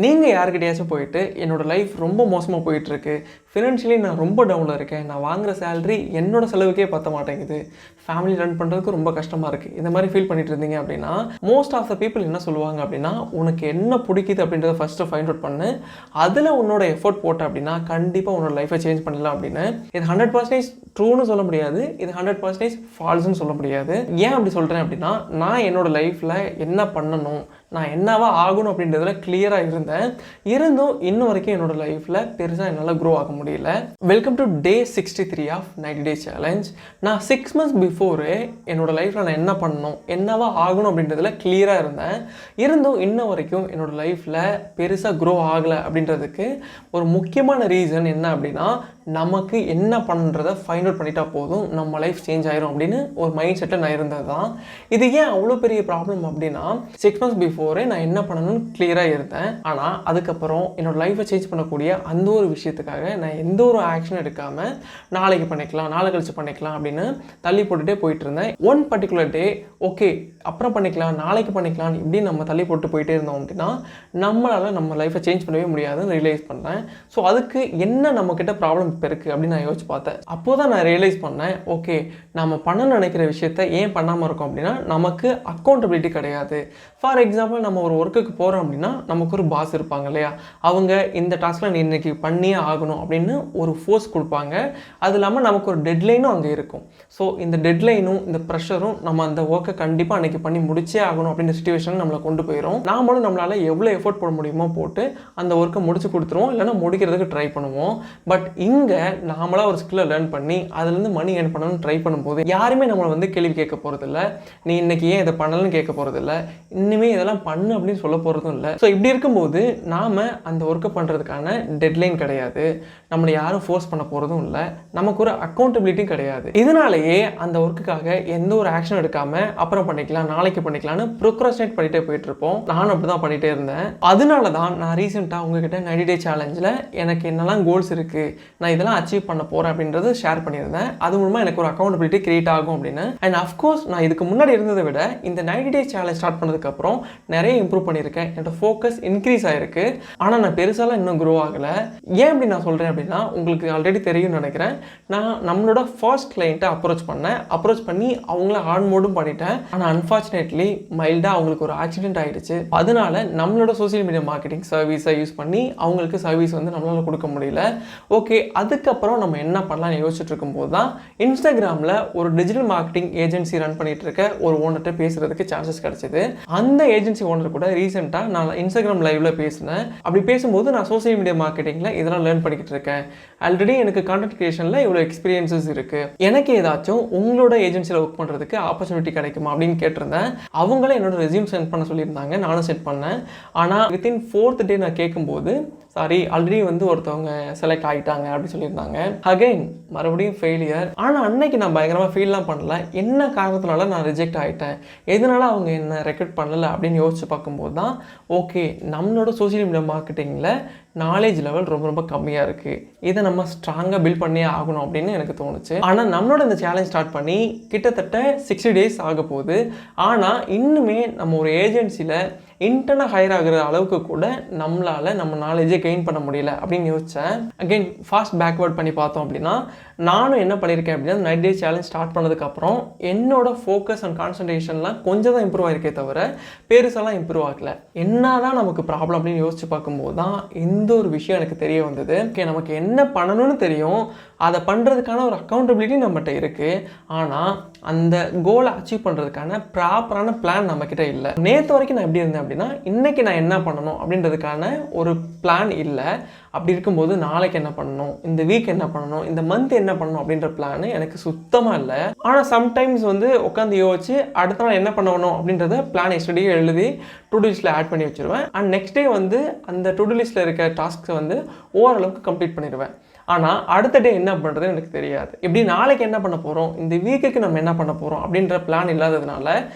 நீங்கள் யாருக்கிட்டையாச்சும் போயிட்டு என்னோடய லைஃப் ரொம்ப மோசமாக போயிட்டுருக்கு, ஃபினான்ஷியலி நான் ரொம்ப டவுனில் இருக்கேன், நான் வாங்குகிற சேலரி என்னோடய செலவுக்கே பற்ற மாட்டேங்குது, ஃபேமிலி ரன் பண்ணுறதுக்கு ரொம்ப கஷ்டமாக இருக்குது, இந்த மாதிரி ஃபீல் பண்ணிட்டு இருந்தீங்க அப்படின்னா மோஸ்ட் ஆஃப் த பீப்புள் என்ன சொல்லுவாங்க அப்படின்னா, உனக்கு என்ன பிடிக்குது அப்படின்றத ஃபஸ்ட்டு ஃபைண்ட் அவுட் பண்ணு, அதில் உன்னோட எஃபோர்ட் போட்ட அப்படின்னா கண்டிப்பாக உன்னோட லைஃப்பை சேஞ்ச் பண்ணலாம் அப்படின்னு. இது 100% ட்ரூன்னு சொல்ல முடியாது, இது 100% ஃபால்ஸ்ன்னு சொல்ல முடியாது. ஏன் அப்படி சொல்கிறேன் அப்படின்னா, நான் என்னோடய லைஃப்பில் என்ன பண்ணணும், நான் என்னவா ஆகணும் அப்படின்றதுல கிளியராக இருந்தும் இன்னும் வரைக்கும் என்னோடய லைஃப்பில் பெருசாக என்னால் க்ரோ ஆக முடியல. Welcome to day 63 of 90 days challenge. நான் 6 months பிஃபோரு என்னோடய லைஃப்பில் நான் என்ன பண்ணணும், என்னவா ஆகணும் அப்படின்றதுல கிளியராக இருந்தும் இன்னும் வரைக்கும் என்னோடய லைஃப்பில் பெருசாக க்ரோ ஆகலை அப்படின்றதுக்கு ஒரு முக்கியமான ரீசன் என்ன அப்படின்னா, நமக்கு என்ன பண்ணுறதை ஃபைண்ட் அவுட் பண்ணிட்டா போதும், நம்ம லைஃப் சேஞ்ச் ஆயிரும் அப்படின்னு ஒரு மைண்ட் செட்டில் நான் இருந்தது தான். இது ஏன் அவ்வளோ பெரிய ப்ராப்ளம் அப்படின்னா, 6 months பிஃபோரே நான் என்ன பண்ணணும்னு கிளியராக இருந்தேன். ஆனால் அதுக்கப்புறம் என்னோடய லைஃப்பை சேஞ்ச் பண்ணக்கூடிய அந்த ஒரு விஷயத்துக்காக நான் எந்த ஒரு ஆக்ஷன் எடுக்காமல் நாளைக்கு பண்ணிக்கலாம், நாளை கழிச்சு பண்ணிக்கலாம் அப்படின்னு தள்ளி போட்டுகிட்டே போயிட்டு இருந்தேன். ஒன் பர்டிகுலர் டே ஓகே அப்புறம் பண்ணிக்கலாம், நாளைக்கு பண்ணிக்கலாம் இப்படி நம்ம தள்ளி போட்டு போயிட்டே இருந்தோம் அப்படின்னா நம்மளால் நம்ம லைஃப்பை சேஞ்ச் பண்ணவே முடியாதுன்னு ரியலைஸ் பண்ணேன். ஸோ அதுக்கு என்ன நம்மக்கிட்ட ப்ராப்ளம் இப்போ இருக்குது அப்படின்னு நான் யோசிச்சு பார்த்தேன். அப்போது தான் நான் ரியலைஸ் பண்ணேன், ஓகே நம்ம பண்ணணும்னு நினைக்கிற விஷயத்த ஏன் பண்ணாமல் இருக்கோம் அப்படின்னா, நமக்கு அக்கௌண்டபிலிட்டி கிடையாது. ஃபார் எக்ஸாம்பிள் நம்ம ஒரு ஒர்க்குக்கு போகிறோம் அப்படின்னா நமக்கு ஒரு பாஸ் இருப்பாங்க இல்லையா, அவங்க இந்த டாஸ்கில் நீ இன்றைக்கி பண்ணியே ஆகணும் அப்படின்னு ஒரு ஃபோர்ஸ் கொடுப்பாங்க. அது இல்லாமல் நமக்கு ஒரு டெட்லைனும் அங்கே இருக்கும். ஸோ இந்த டெட்லைனும் இந்த ப்ரெஷரும் நம்ம அந்த ஒர்க்கை கண்டிப்பாக அன்றைக்கி பண்ணி முடிச்சே ஆகணும் அப்படின்ற சிச்சுவேஷன் நம்மளை கொண்டு போயிடும். நாமளும் நம்மளால் எவ்வளோ எஃபோர்ட் போட முடியுமோ போட்டு அந்த ஒர்க்கை முடிச்சு கொடுத்துருவோம், இல்லைனா முடிக்கிறதுக்கு ட்ரை பண்ணுவோம். பட் இங்கே நாமளாக ஒரு ஸ்கில்லை லேர்ன் பண்ணி அதுலேருந்து மணி ஏர்ன் பண்ணணும்னு ட்ரை பண்ணும்போது யாருமே நம்மளை வந்து கேள்வி கேட்க போகிறதில்ல, நீ இன்றைக்கி ஏன் இதை பண்ணலன்னு கேட்க போகிறதில்ல, இன்னுமே இதெல்லாம் பண்ணு அப்படின்னு சொல்ல போகிறதும் இல்லை. ஸோ இப்படி இருக்கும்போது நாம் அந்த ஒர்க்கை பண்ணுறதுக்கான டெட்லைன் கிடையாது, நம்மளை யாரும் ஃபோர்ஸ் பண்ண போகிறதும் இல்லை, நமக்கு ஒரு அக்கௌண்டபிலிட்டியும் கிடையாது. இதனாலேயே அந்த ஒர்க்குக்காக எந்த ஒரு ஆக்ஷன் எடுக்காமல் அப்புறம் பண்ணிக்கலாம், நாளைக்கு பண்ணிக்கலாம்னு ப்ரோக்ராஸ்டினேட் பண்ணிகிட்டே போயிட்டுருப்போம். நானும் அப்படி தான் பண்ணிகிட்டே இருந்தேன். அதனால தான் நான் ரீசெண்டாக உங்ககிட்ட 90 டே சேலஞ்சில் எனக்கு என்னெல்லாம் கோல்ஸ் இருக்குது, நான் இதெல்லாம் அச்சீவ் பண்ண போகிறேன் அப்படின்றது ஷேர் பண்ணியிருந்தேன். அது மூலமாக எனக்கு ஒரு அக்கௌண்டபிலிட்டி கிரியேட் ஆகும் அப்படின்னு. அண்ட் அஃப்கோர்ஸ் நான் இதுக்கு முன்னாடி இருந்ததை விட இந்த 90 டே சேலஞ்ச் ஸ்டார்ட் பண்ணதுக்கப்புறம் நிறைய இம்ப்ரூவ் பண்ணியிருக்கேன். என்னோட ஃபோக்கஸ் இன்க்ரீஸ் ஆகிருக்கு. ஆனால் நான் பெருசாலாம் இன்னும் க்ரோ ஆகலை. ஏன் அப்படி நான் சொல்கிறேன் அப்படின்னா, உங்களுக்கு ஆல்ரெடி தெரியும்னு நினைக்கிறேன், நான் நம்மளோட ஃபர்ஸ்ட் கிளைண்ட்டை அப்ரோச் பண்ணி அவங்கள ஆன் மோடும் பண்ணிட்டேன். ஆனால் அன்ஃபார்ச்சுனேட்லி மைல்டாக அவங்களுக்கு ஒரு ஆக்சிடென்ட் ஆகிடுச்சு. அதனால நம்மளோட சோசியல் மீடியா மார்க்கெட்டிங் சர்வீஸை யூஸ் பண்ணி அவங்களுக்கு சர்வீஸ் வந்து நம்மளால் கொடுக்க முடியல. ஓகே அதுக்கப்புறம் நம்ம என்ன பண்ணலாம்னு யோசிச்சுட்டு இருக்கும்போது தான் இன்ஸ்டாகிராமில் ஒரு டிஜிட்டல் மார்க்கெட்டிங் ஏஜென்சி ரன் பண்ணிட்டு இருக்க ஒரு ஓனர்கிட்ட பேசுறதுக்கு சான்சஸ் கிடைச்சது. அந்த ஏஜென்சி ஓனர் கூட ரீசெண்டாக நான் இன்ஸ்டாகிராம் லைவ்ல பேசினேன். அப்படி பேசும்போது நான் சோசியல் மீடியா மார்க்கெட்டிங்கில் இதெல்லாம் லேர்ன் பண்ணிக்கிட்டு இருக்கேன், ஆல்ரெடி எனக்கு கான்டென்ட் கிரியேஷனில் இவ்வளோ எக்ஸ்பீரியன்ஸஸ் இருக்குது, எனக்கு ஏதாச்சும் உங்களோட ஏஜென்சியில் ஒர்க் பண்ணுறதுக்கு ஆப்பர்ச்சுனிட்டி கிடைக்குமா அப்படின்னு கேட்டிருந்தேன். அவங்களே என்னோட ரெஸ்யூம் சென்ட் பண்ண சொல்லியிருந்தாங்க, நானும் சென்ட் பண்ணேன். ஆனால் வித்தின் 4th day நான் கேட்கும்போது சாரி ஆல்ரெடி வந்து ஒருத்தவங்க செலக்ட் ஆகிட்டாங்க அப்படின்னு சொல்லியிருந்தாங்க. அகைன் மறுபடியும் ஃபெயிலியர். ஆனால் அன்னைக்கு நான் பயங்கரமாக ஃபீல்லாம் பண்ணல. என்ன காரணத்தினால நான் ரிஜெக்ட் ஆகிட்டேன், எதனால அவங்க என்ன ரெக்ரூட் பண்ணலை அப்படின்னு யோசிச்சு பார்க்கும்போது தான் ஓகே நம்மளோட சோசியல் மீடியா மார்க்கெட்டிங்கில் நாலேஜ் லெவல் ரொம்ப ரொம்ப கம்மியாக இருக்குது, இதை நம்ம ஸ்ட்ராங்காக பில்ட் பண்ணியே ஆகணும் அப்படின்னு எனக்கு தோணுச்சு. ஆனால் நம்மளோட இந்த சேலஞ்ச் ஸ்டார்ட் பண்ணி கிட்டத்தட்ட 60 days ஆக போகுது. ஆனால் இன்னுமே நம்ம ஒரு ஏஜென்சியில் இன்டர்னாக ஹையர் ஆகிற அளவுக்கு கூட நம்மளால் நம்ம நாலேஜை கெயின் பண்ண முடியல அப்படின்னு யோசித்தேன். அகெயின் ஃபாஸ்ட் பேக்வேர்ட் பண்ணி பார்த்தோம் அப்படின்னா, நானும் என்ன பண்ணியிருக்கேன் அப்படின்னா 90 days சேலஞ்ச் ஸ்டார்ட் பண்ணதுக்கப்புறம் என்னோட ஃபோக்கஸ் அண்ட் கான்சன்ட்ரேஷன்லாம் கொஞ்சம் தான் இம்ப்ரூவ் ஆகிருக்கே தவிர பெருசாலாம் இம்ப்ரூவ் ஆகலை. என்ன தான் நமக்கு ப்ராப்ளம் அப்படின்னு யோசிச்சு பார்க்கும்போது தான் இந்த ஒரு விஷயம் எனக்கு தெரிய வந்தது. ஓகே நமக்கு என்ன பண்ணணும்னு தெரியும், அதை பண்ணுறதுக்கான ஒரு அக்கௌண்டபிலிட்டி நம்மகிட்ட இருக்குது, ஆனால் அந்த கோலை அச்சீவ் பண்ணுறதுக்கான ப்ராப்பரான பிளான் நம்மக்கிட்ட இல்லை. நேற்று வரைக்கும் நான் எப்படி இருந்தேன் அப்படின்னா, இன்றைக்கி நான் என்ன பண்ணணும் அப்படின்றதுக்கான ஒரு பிளான் இல்லை. அப்படி இருக்கும்போது நாளைக்கு என்ன பண்ணணும், இந்த வீக் என்ன பண்ணணும், இந்த மந்த் என்ன பண்ணணும் அப்படின்ற பிளான் எனக்கு சுத்தமாக இல்லை. ஆனால் சம்டைம்ஸ் வந்து உட்காந்து யோசிச்சு அடுத்த நாள் என்ன பண்ணணும் அப்படின்றத பிளான் எஸ்டர்டே எழுதி டு டூ லிஸ்ட்டில் ஆட் பண்ணி வச்சுருவேன். அண்ட் நெக்ஸ்ட் டே வந்து அந்த டு டூ லிஸ்ட்டில் இருக்க டாஸ்க்ஸை வந்து ஓரளவுக்கு கம்ப்ளீட் பண்ணிடுவேன். ஆனால் அடுத்த டே என்ன பண்ணுறதுன்னு எனக்கு தெரியாது. இப்படி நாளைக்கு என்ன பண்ண போகிறோம், இந்த வீக்குக்கு நம்ம என்ன பண்ண போகிறோம் அப்படின்ற பிளான் இல்லாததுனால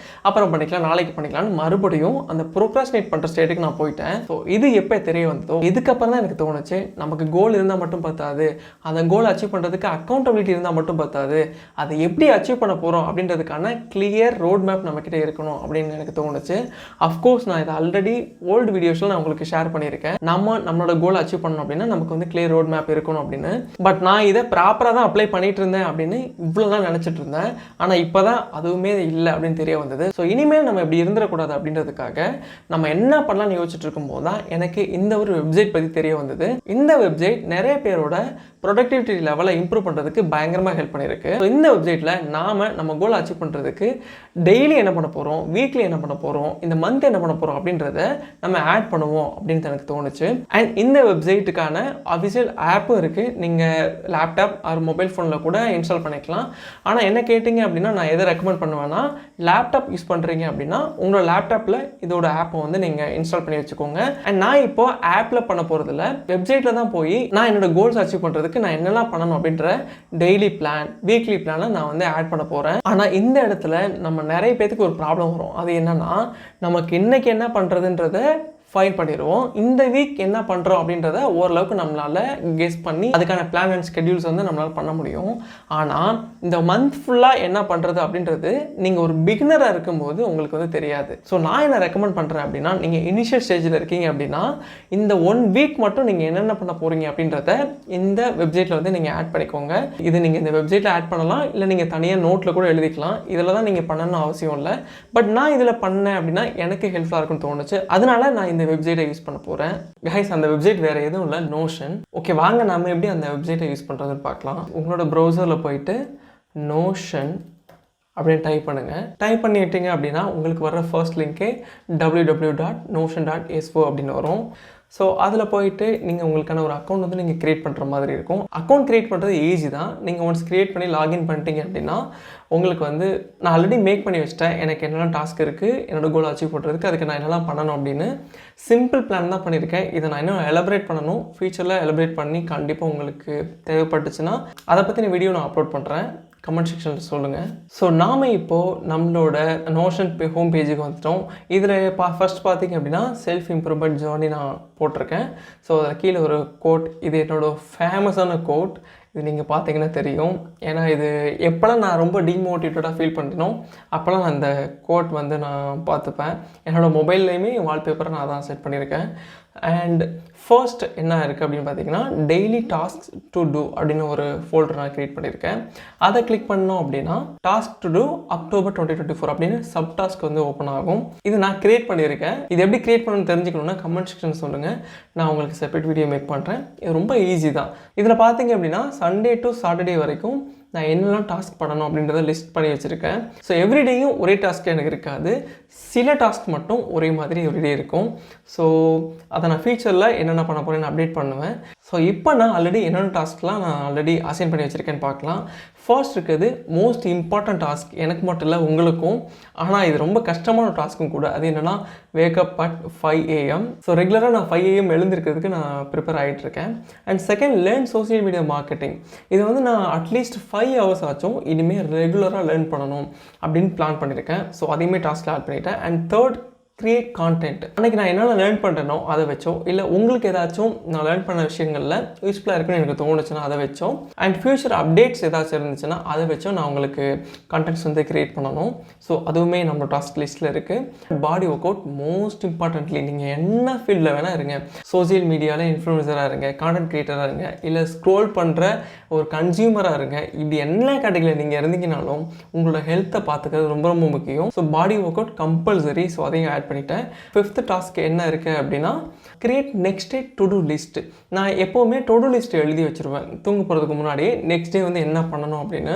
அப்புறம் பண்ணிக்கலாம், நாளைக்கு பண்ணிக்கலாம்னு மறுபடியும் அந்த ப்ரோக்ராஸ்டினேட் பண்ணுற ஸ்டேட்டுக்கு நான் போயிட்டேன். ஸோ இது எப்போ தெரிய வந்ததோ இதுக்கப்புறம் தான் எனக்கு தோணுச்சு, நமக்கு கோல் இருந்தால் மட்டும் பத்தாது, அந்த கோல் அச்சீவ் பண்ணுறதுக்கு அக்கௌண்டபிலிட்டி இருந்தால் மட்டும் பத்தாது, அதை எப்படி அச்சீவ் பண்ண போகிறோம் அப்படின்றதுக்கான கிளியர் ரோட் மேப் நம்மக்கிட்ட இருக்கணும் அப்படின்னு எனக்கு தோணுச்சு. அஃப்கோர்ஸ் நான் இதை ஆல்ரெடி ஓல்டு வீடியோஸில் நான் உங்களுக்கு ஷேர் பண்ணியிருக்கேன். நம்மளோட கோல் அச்சீவ் பண்ணணும் அப்படின்னா நமக்கு வந்து கிளியர் ரோட் மேப் இருக்கணும் அப்படின்னு. பட் நான் இதை ப்ராப்பராக தான் அப்ளை பண்ணிட்டு இருந்தேன் அப்படின்னு இவ்வளோதான் நினச்சிட்டு இருந்தேன். ஆனால் இப்போ தான் அதுவுமே இல்லை அப்படின்னு தெரிய வந்தது. ஸோ இனிமேல் நம்ம இப்படி இருந்துடக்கூடாது அப்படின்றதுக்காக நம்ம என்ன பண்ணலாம்னு யோசிச்சுட்டு இருக்கும்போது தான் எனக்கு இந்த ஒரு வெப்சைட் பற்றி தெரிய வந்தது. இந்த வெப்சைட் நிறைய பேரோட ப்ரொடக்டிவிட்டி லெவலை இம்ப்ரூவ் பண்ணுறதுக்கு பயங்கரமாக ஹெல்ப் பண்ணியிருக்கு. ஸோ இந்த வெப்சைட்டில் நம்ம கோல் அச்சீவ் பண்ணுறதுக்கு டெய்லி என்ன பண்ண போகிறோம், வீக்லி என்ன பண்ண போகிறோம், இந்த மந்த் என்ன பண்ண போகிறோம் அப்படின்றத நம்ம ஆட் பண்ணுவோம் அப்படின்னு எனக்கு தோணுச்சு. அண்ட் இந்த வெப்சைட்டுக்கான அஃபிஷியல் ஆப்பும் இருக்குது. நீங்கள் லேப்டாப் ஆர் மொபைல் ஃபோனில் கூட இன்ஸ்டால் பண்ணிக்கலாம். ஆனால் என்ன கேட்டிங்க அப்படின்னா நான் எதை ரெக்கமெண்ட் பண்ணுவேன்னா, லேப்டாப் யூஸ் பண்ணுறீங்க அப்படின்னா உங்களோட லேப்டாப்பில் இதோட ஆப்பை வந்து நீங்கள் இன்ஸ்டால் பண்ணி வச்சுக்கோங்க. அண்ட் நான் இப்போ ஆப்பில் பண்ண போகிறதில்ல, வெப்சைட்டில் தான் போய் நான் என்னோட கோல்ஸ் அச்சீவ் பண்ணுறதுக்கு நான் என்னெல்லாம் பண்ணணும் அப்படின்ற டெய்லி பிளான், வீக்லி பிளானை நான் வந்து ஆட் பண்ண போகிறேன். ஆனால் இந்த இடத்துல நம்ம நிறைய பேருக்கு ஒரு ப்ராப்ளம் வரும். அது என்னன்னா, நமக்கு இன்னைக்கு என்ன பண்ணுறதுன்றத ஃபைன் பண்ணிடுவோம், இந்த வீக் என்ன பண்ணுறோம் அப்படின்றத ஓரளவுக்கு நம்மளால் கெஸ் பண்ணி அதுக்கான பிளான் அண்ட் ஸ்கெடியூல்ஸ் வந்து நம்மளால் பண்ண முடியும். ஆனால் இந்த மந்த் ஃபுல்லாக என்ன பண்ணுறது அப்படின்றது நீங்கள் ஒரு பிகினராக இருக்கும்போது உங்களுக்கு வந்து தெரியாது. ஸோ நான் என்ன ரெக்கமெண்ட் பண்ணுறேன் அப்படின்னா, நீங்கள் இனிஷியல் ஸ்டேஜில் இருக்கீங்க அப்படின்னா இந்த 1 வீக் மட்டும் நீங்கள் என்னென்ன பண்ண போகிறீங்க அப்படின்றத இந்த வெப்சைட்டில் வந்து நீங்கள் ஆட் பண்ணிக்கோங்க. இது நீங்கள் இந்த வெப்சைட்டில் ஆட் பண்ணலாம், இல்லை நீங்கள் தனியாக நோட்டில் கூட எழுதிக்கலாம். இதில் தான் நீங்கள் பண்ணணும்னு அவசியம் இல்லை. பட் நான் இதில் பண்ணேன் அப்படின்னா எனக்கு ஹெல்ப்ஃபுல்லாக இருக்குன்னு தோணுச்சு. அதனால நான் இந்த வெப்சைட்டை யூஸ் பண்ண போகிறேன். கைஸ், அந்த வெப்சைட் வேறு எதுவும் இல்லை, நோஷன். ஓகே, வாங்க நம்ம எப்படி அந்த வெப்சைட்டை யூஸ் பண்ணுறதுன்னு பார்க்கலாம். உங்களோட ப்ரௌசரில் போயிட்டு நோஷன் அப்படின்னு டைப் பண்ணுங்கள். டைப் பண்ணிட்டீங்க அப்படின்னா உங்களுக்கு வர ஃபர்ஸ்ட் லிங்க்கே www.notion.so அப்படின்னு வரும். ஸோ அதில் போயிட்டு நீங்கள் உங்களுக்கான ஒரு அக்கௌண்ட் வந்து நீங்கள் க்ரியேட் பண்ணுற மாதிரி இருக்கும். அக்கௌண்ட் க்ரியேட் பண்ணுறது ஈஸி தான். நீங்கள் ஒன்ஸ் க்ரியேட் பண்ணி லாகின் பண்ணிட்டீங்க அப்படின்னா உங்களுக்கு வந்து நான் ஆல்ரெடி மேக் பண்ணி வச்சிட்டேன், எனக்கு என்னெல்லாம் டாஸ்க் இருக்குது, என்னோடய கோல் அச்சீவ் பண்ணுறதுக்கு அதுக்கு நான் என்னெல்லாம் பண்ணணும் அப்படின்னு சிம்பிள் பிளான் தான் பண்ணியிருக்கேன். இதை நான் இன்னும் எலபரேட் பண்ணணும், ஃபியூச்சரில் எலபரேட் பண்ணி கண்டிப்பாக உங்களுக்கு தேவைப்பட்டுச்சுன்னா அதை பற்றின வீடியோ நான் அப்லோட் பண்ணுறேன், கமெண்ட் செக்ஷனில் சொல்லுங்கள். ஸோ நாம் இப்போது நம்மளோட நோஷன் ஹோம் பேஜுக்கு வந்துட்டோம். இதில் ஃபர்ஸ்ட் பார்த்திங்க அப்படின்னா செல்ஃப் இம்ப்ரூவ்மெண்ட் ஜேர்னி நான் போட்டிருக்கேன். ஸோ அதில் கீழே ஒரு கோட், இது என்னோடய ஃபேமஸான கோட். இது நீங்கள் பார்த்தீங்கன்னா தெரியும். ஏன்னா இது எப்போல்லாம் நான் ரொம்ப டிமோட்டிவேட்டடாக ஃபீல் பண்ணுறேனோ அப்போல்லாம் நான் அந்த கோட் வந்து நான் பார்த்துப்பேன். என்னோடய மொபைல்லையுமே வால்பேப்பரை நான் தான் செட் பண்ணியிருக்கேன். அண்ட் ஃபர்ஸ்ட் என்ன இருக்குது அப்படின்னு பார்த்தீங்கன்னா, டெய்லி டாஸ்க் டு டூ அப்படின்னு ஒரு ஃபோல்டர் நான் க்ரியேட் பண்ணியிருக்கேன். அதை கிளிக் பண்ணோம் அப்படின்னா டாஸ்க் டு டூ அக்டோபர் 2024 அப்படின்னு சப் டாஸ்க் வந்து ஓப்பன் ஆகும். இது நான் க்ரியேட் பண்ணியிருக்கேன். இது எப்படி க்ரியேட் பண்ணணும்னு தெரிஞ்சுக்கணுன்னா கமெண்ட் செக்ஷன் சொல்லுங்கள், நான் உங்களுக்கு செப்பரேட் வீடியோ மேக் பண்ணுறேன். இது ரொம்ப ஈஸி தான். இதில் பார்த்தீங்க அப்படின்னா சண்டே டு சாட்டர்டே வரைக்கும் நான் என்னெல்லாம் டாஸ்க் பண்ணணும் அப்படின்றத லிஸ்ட் பண்ணி வச்சுருக்கேன். ஸோ எவ்ரிடேயும் ஒரே டாஸ்க் எனக்கு இருக்காது, சில டாஸ்க் மட்டும் ஒரே மாதிரி எவ்ரிடே இருக்கும். ஸோ அதை நான் ஃபியூச்சரில் என்னென்ன பண்ண போகிறேன்னு அப்டேட் பண்ணுவேன். ஸோ இப்போ நான் ஆல்ரெடி என்னென்ன டாஸ்க்லாம் நான் ஆல்ரெடி அசைன் பண்ணி வச்சுருக்கேன்னு பார்க்கலாம். ஃபர்ஸ்ட் இருக்குது மோஸ்ட் இம்பார்ட்டன்ட் டாஸ்க், எனக்கு மட்டும் இல்லை உங்களுக்கும். ஆனால் இது ரொம்ப கஷ்டமான டாஸ்க்கும் கூட. அது என்னென்னா வேக்கப் அட் 5 AM. ஸோ ரெகுலராக நான் 5 AM எழுந்திருக்கிறதுக்கு நான் ப்ரிப்பேர் ஆகிட்டுருக்கேன். And second, learn social media marketing. இது வந்து நான் அட்லீஸ்ட் 5 hours ஆச்சும் இனிமேல் ரெகுலராக லேர்ன் பண்ணணும் அப்படின்னு பிளான் பண்ணியிருக்கேன். ஸோ அதையுமே டாஸ்க்கில் ஆட் பண்ணிட்டேன். And third, create content. அன்றைக்கி நான் என்னென்ன லேர்ன் பண்ணுறேனோ அதை வச்சோ, இல்லை உங்களுக்கு ஏதாச்சும் நான் லேர்ன் பண்ண விஷயங்களில் யூஸ்ஃபுல்லாக இருக்குன்னு எனக்கு தோணுச்சுன்னா அதை வச்சோம், அண்ட் ஃபியூச்சர் அப்டேட்ஸ் ஏதாச்சும் இருந்துச்சுன்னா அதை வச்சோ நான் உங்களுக்கு கண்டென்ட்ஸ் வந்து க்ரியேட் பண்ணணும். ஸோ அதுவுமே நம்ம டாஸ்க் லிஸ்ட்டில் இருக்குது. பாடி ஒர்க் அவுட் மோஸ்ட் இம்பார்ட்டன்ட்லி, நீங்கள் என்ன ஃபீல்டில் வேணால் இருங்க, சோசியல் மீடியாவில் இன்ஃப்ளூயன்சராக இருங்க, கான்டென்ட் க்ரியேட்டராக இருங்க, இல்லை ஸ்க்ரோல் பண்ணுற ஒரு கன்சியூமராக இருங்க, இப்படி என்ன கேட்டகரியில் நீங்கள் இருந்தீங்கனாலும் உங்களோட ஹெல்த்தை பார்த்துக்கிறது ரொம்ப ரொம்ப முக்கியம். So body work out compulsory. So அதையும் ஆட் பண்ணிட்டேன். 5th டாஸ்க் என்ன இருக்குது அப்படின்னா, create next day to do list. நான் எப்போவுமே டு டூ லிஸ்ட் எழுதி வச்சுருவேன் தூங்க போகிறதுக்கு முன்னாடி, நெக்ஸ்ட் டே வந்து என்ன பண்ணணும் அப்படின்னு.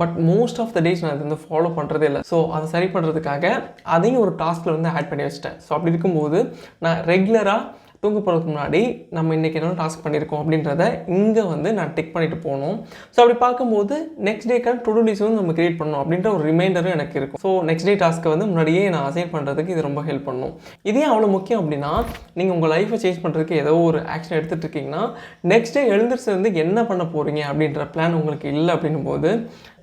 But most of the days நான் அது வந்து ஃபாலோ பண்ணுறதே இல்லை. ஸோ அதை சரி பண்ணுறதுக்காக அதையும் ஒரு டாஸ்கில் வந்து ஆட் பண்ணி வச்சிட்டேன். ஸோ அப்படி இருக்கும்போது நான் ரெகுலராக தூங்க போகிறதுக்கு முன்னாடி நம்ம இன்றைக்கி என்ன டாஸ்க் பண்ணியிருக்கோம் அப்படின்றத இங்கே வந்து நான் டிக் பண்ணிட்டு போகணும். ஸோ அப்படி பார்க்கும்போது நெக்ஸ்ட் டேக்கான டு டூ லிஸ்ட் வந்து நம்ம கிரியேட் பண்ணணும் அப்படின்ற ஒரு ரிமைண்டரும் எனக்கு இருக்கும். ஸோ நெக்ஸ்ட் டே டாஸ்க்கை வந்து முன்னாடியே நான் அசைன் பண்ணுறதுக்கு இது ரொம்ப ஹெல்ப் பண்ணும். இதே அவ்வளோ முக்கியம் அப்படின்னா, நீங்கள் உங்கள் லைஃப்பை சேஞ்ச் பண்ணுறதுக்கு ஏதோ ஒரு ஆக்ஷன் எடுத்துகிட்டு இருக்கீங்கன்னா, நெக்ஸ்ட் டே எழுந்திரிச்சிருந்து என்ன பண்ண போகிறீங்க அப்படின்ற பிளான் உங்களுக்கு இல்லை அப்படின்னும் போது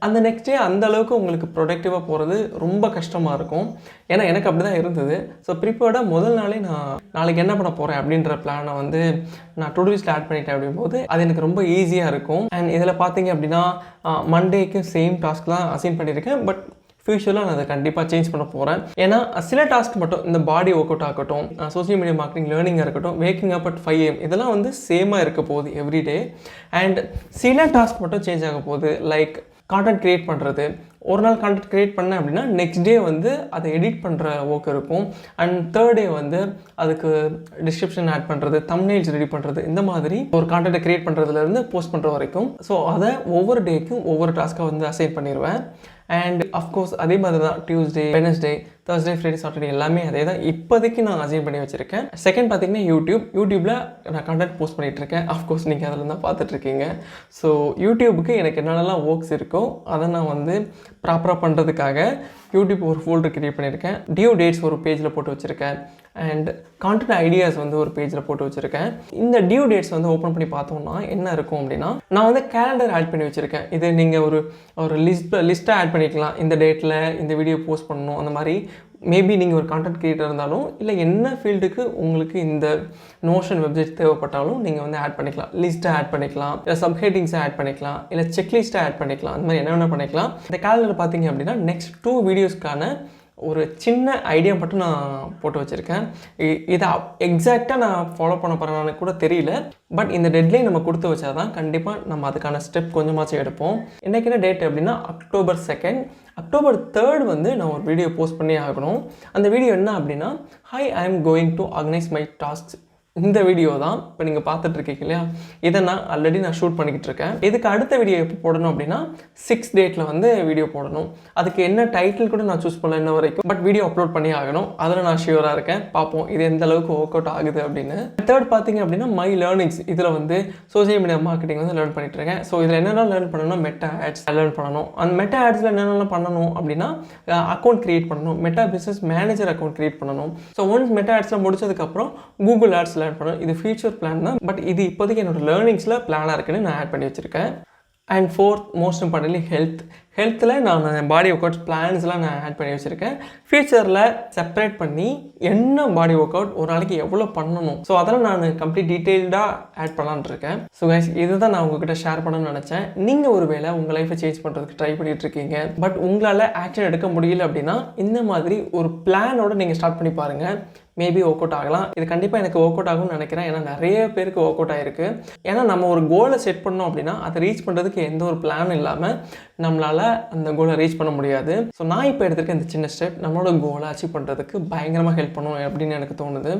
அந்த நெக்ஸ்ட் டே அந்த அளவுக்கு உங்களுக்கு ப்ரொடக்டிவாக போகிறது ரொம்ப கஷ்டமாக இருக்கும். ஏன்னா எனக்கு அப்படி தான் இருந்தது. ஸோ ப்ரிப்பேர்டாக முதல் நாளே நான் நாளைக்கு என்ன பண்ண போகிறேன் அப்படின்ற பிளானை வந்து நான் டு டூ லிஸ்ட்டில் ஆட் பண்ணிட்டேன் அப்படிங்கும்போது அது எனக்கு ரொம்ப ஈஸியாக இருக்கும். அண்ட் இதில் பார்த்தீங்க அப்படின்னா மண்டேக்கும் சேம் டாஸ்க் தான் அசைன் பண்ணியிருக்கேன். பட் ஃபியூச்சரில் நான் அதை கண்டிப்பாக சேஞ்ச் பண்ண போகிறேன். ஏன்னா சில டாஸ்க் மட்டும், இந்த பாடி ஒர்க் அவுட் ஆகட்டும், சோஷியல் மீடியா மார்க்கெட்டிங் லேர்னிங்காக இருக்கட்டும், வேக்கிங் அப் அட் 5 AM, இதெல்லாம் வந்து சேமாக இருக்க போகுது எவ்ரிடே. அண்ட் சில டாஸ்க் மட்டும் சேஞ்ச் ஆக போகுது. லைக் கான்டென்ட் க்ரியேட் பண்ணுறது. ஒரு நாள் கான்டென்ட் க்ரியேட் பண்ணேன் அப்படின்னா நெக்ஸ்ட் டே வந்து அதை எடிட் பண்ணுற ஒர்க் இருக்கும். அண்ட் தேர்ட் டே வந்து அதுக்கு டிஸ்கிரிப்ஷன் ஆட் பண்ணுறது, தம்ப்நெயில்ஸ் ரெடி பண்ணுறது, இந்த மாதிரி ஒரு கான்டென்ட்டை க்ரியேட் பண்ணுறதுலேருந்து போஸ்ட் பண்ணுற வரைக்கும். ஸோ அதை ஒவ்வொரு டேக்கும் ஒவ்வொரு டாஸ்க்காக வந்து அசைன் பண்ணிடுவேன். அண்ட் அஃப்கோர்ஸ் அதே மாதிரி தான் Tuesday, Wednesday, Thursday, Friday, Saturday எல்லாமே அதே தான் இப்போதைக்கு நான் அசைன் பண்ணி வச்சுருக்கேன். செகண்ட் பார்த்தீங்கன்னா யூடியூப்பில் நான் கண்டென்ட் போஸ்ட் பண்ணிகிட்ருக்கேன். அஃப்கோர்ஸ் நீங்கள் அதில் தான் பார்த்துட்ருக்கீங்க. ஸோ யூடியூபுக்கு எனக்கு என்னென்னலாம் ஒர்க்ஸ் இருக்கோ அதை நான் வந்து ப்ராப்பராக பண்ணுறதுக்காக யூடியூப் ஒரு ஃபோல்டர் க்ரியேட் பண்ணியிருக்கேன். டியூ டேட்ஸ் ஒரு பேஜில் போட்டு வச்சுருக்கேன். அண்ட் கான்டென்ட் ஐடியாஸ் வந்து ஒரு பேஜில் போட்டு வச்சுருக்கேன். இந்த டியூ டேட்ஸ் வந்து ஓப்பன் பண்ணி பார்த்தோம்னா என்ன இருக்கும் அப்படின்னா, நான் வந்து கேலண்டர் ஆட் பண்ணி வச்சுருக்கேன். இது நீங்கள் ஒரு லிஸ்ட்டாக ஆட் பண்ணிக்கலாம். இந்த டேட்டில் இந்த வீடியோ போஸ்ட் பண்ணணும். அந்த மாதிரி மேபி நீங்கள் ஒரு கான்டென்ட் கிரியேட்டர் இருந்தாலும், இல்லை என்ன ஃபீல்டுக்கு உங்களுக்கு இந்த நோஷன் வெப்சைட் தேவைப்பட்டாலும் நீங்கள் வந்து ஆட் பண்ணிக்கலாம். லிஸ்ட்டை ஆட் பண்ணிக்கலாம், இல்லை சப்ஹெட்டிங்ஸை ஆட் பண்ணிக்கலாம், இல்லை செக்லிஸ்ட்டை ஆட் பண்ணிக்கலாம். அந்த மாதிரி என்ன வேணால் பண்ணிக்கலாம். இந்த கேலண்டர் பார்த்தீங்க அப்படின்னா நெக்ஸ்ட் 2 வீடியோஸ்க்கான ஒரு சின்ன ஐடியா மட்டும் நான் போட்டு வச்சுருக்கேன். இதை எக்ஸாக்டாக நான் ஃபாலோ பண்ண போகிறேன்னு கூட தெரியல. பட் இந்த டெட்லைன் நம்ம கொடுத்து வச்சா தான் கண்டிப்பாக நம்ம அதுக்கான ஸ்டெப் கொஞ்சமாச்சும் எடுப்போம். இன்றைக்கி என்ன டேட் அப்படின்னா October 2. October 3 வந்து நான் ஒரு வீடியோ போஸ்ட் பண்ணி ஆகணும். அந்த வீடியோ என்ன அப்படின்னா, hi, I am going to organise my tasks. இந்த வீடியோ தான் இப்போ நீங்கள் பார்த்துட்ருக்கீங்க இல்லையா, இதை நான் ஆல்ரெடி ஷூட் பண்ணிக்கிட்டு இருக்கேன். இதுக்கு அடுத்த வீடியோ எப்போ போடணும் அப்படின்னா 6 டேட்டில் வந்து வீடியோ போடணும். அதுக்கு என்ன டைட்டில் கூட நான் சூஸ் பண்ணல இன்ன வரைக்கும். பட் வீடியோ அப்லோட் பண்ணி ஆகணும். அதில் நான் ஷியூராக இருக்கேன். பார்ப்போம் இது எந்த அளவுக்கு ஒர்க் அவுட் ஆகுது அப்படின்னு. தேர்ட் பார்த்தீங்க அப்படின்னா மை லேர்னிங்ஸ். இதில் வந்து சோஷியல் மீடியா மார்க்கெட்டிங் வந்து லேர்ன் பண்ணிட்டு இருக்கேன். ஸோ இதில் என்னென்ன லேர்ன் பண்ணணும், மெட்டா ஆட்ஸ் லேர்ன் பண்ணணும். அந்த மெட்டா ஆட்ஸில் என்னென்ன பண்ணணும் அப்படின்னா, அக்கௌண்ட் கிரியேட் பண்ணணும், meta business manager account create பண்ணணும். ஸோ ஒன்ஸ் மெட்டா ஆட்ஸில் முடிச்சதுக்கப்புறம் கூகுள் ஆட்ஸ் பண்ணணும். இது ஃபியூச்சர் பிளான் தான். பட் இது இப்போதைக்கு என்னோட லேர்னிங்ஸில் பிளானாக இருக்குன்னு நான் ஆட் பண்ணி வச்சுருக்கேன். அண்ட் ஃபோர்த் மோஸ்ட் இம்பார்ட்டன்ட்லி ஹெல்த்தில் நான் பாடி ஒர்க் அவுட்ஸ் பிளான்ஸ்லாம் நான் ஆட் பண்ணி வச்சுருக்கேன். ஃபியூச்சரில் செப்பரேட் பண்ணி என்ன பாடி ஒர்க் அவுட் ஒரு நாளைக்கு எவ்வளோ பண்ணணும், ஸோ அதெல்லாம் நான் கம்ப்ளீட் டீட்டெயில்டாக ஆட் பண்ணலான்னு இருக்கேன். ஸோ கைஸ், இதுதான் நான் உங்ககிட்ட ஷேர் பண்ணணும்னு நினச்சேன். நீங்கள் ஒரு வேளை உங்கள் லைஃப்பை சேஞ்ச் பண்ணுறதுக்கு ட்ரை பண்ணிகிட்டு இருக்கீங்க, பட் உங்களால் ஆக்ஷன் எடுக்க முடியல அப்படின்னா இந்த மாதிரி ஒரு பிளானோட நீங்கள் ஸ்டார்ட் பண்ணி பாருங்கள். மேபி ஒர்க் அவுட் ஆகலாம். இது கண்டிப்பாக எனக்கு ஒர்க் அவுட் ஆகும்னு நினைக்கிறேன். ஏன்னா நிறைய பேருக்கு ஒர்க் அவுட் ஆகிருக்கு. ஏன்னா நம்ம ஒரு கோலை செட் பண்ணோம் அப்படின்னா அதை ரீச் பண்ணுறதுக்கு எந்த ஒரு பிளானும் இல்லாமல் நம்மளால் அந்த கோலை ரீச் பண்ண முடியாது. ஸோ நான் இப்போ எடுத்துருக்க இந்த சின்ன ஸ்டெப் நம்மளோட கோலை அச்சீவ் பண்ணுறதுக்கு பயங்கரமாக ஹெல்ப் பண்ணும் அப்படின்னு எனக்கு தோணுது.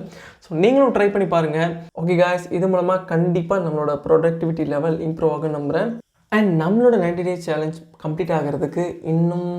ஸோ நீங்களும் ட்ரை பண்ணி பாருங்கள். ஓகே காய்ஸ், இது மூலமாக கண்டிப்பாக நம்மளோட ப்ரொடக்டிவிட்டி லெவல் இம்ப்ரூவ் ஆகும் நம்புகிறேன். அண்ட் நம்மளோட 90 days சேலஞ்ச் கம்ப்ளீட் ஆகிறதுக்கு இன்னும்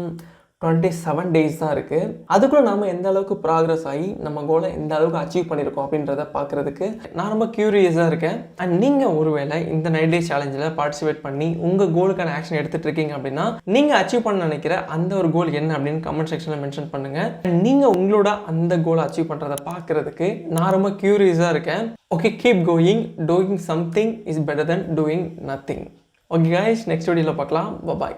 27 days தான் இருக்குது. அதுக்குள்ளே நாம் எந்த அளவுக்கு ப்ராக்ரஸ் ஆகி நம்ம கோலை எந்த அளவுக்கு அச்சீவ் பண்ணியிருக்கோம் அப்படின்றத பார்க்குறதுக்கு நான் ரொம்ப க்யூரியஸாக இருக்கேன். அண்ட் நீங்கள் ஒருவேளை இந்த 90 days சேலஞ்சில் பார்ட்டிசிபேட் பண்ணி உங்கள் கோலுக்கான ஆக்ஷன் எடுத்துகிட்டு இருக்கீங்க அப்படின்னா நீங்கள் அச்சீவ் பண்ண நினைக்கிற அந்த ஒரு கோல் என்ன அப்படின்னு கமெண்ட் செக்ஷனில் மென்ஷன் பண்ணுங்கள். அண்ட் நீங்கள் உங்களோட அந்த கோலை அச்சீவ் பண்ணுறதை பார்க்குறதுக்கு நான் ரொம்ப க்யூரியஸாக இருக்கேன். Okay, keep going. Doing something is better then doing nothing. Okay guys, next வீடியோவில் பார்க்கலாம். பாய்.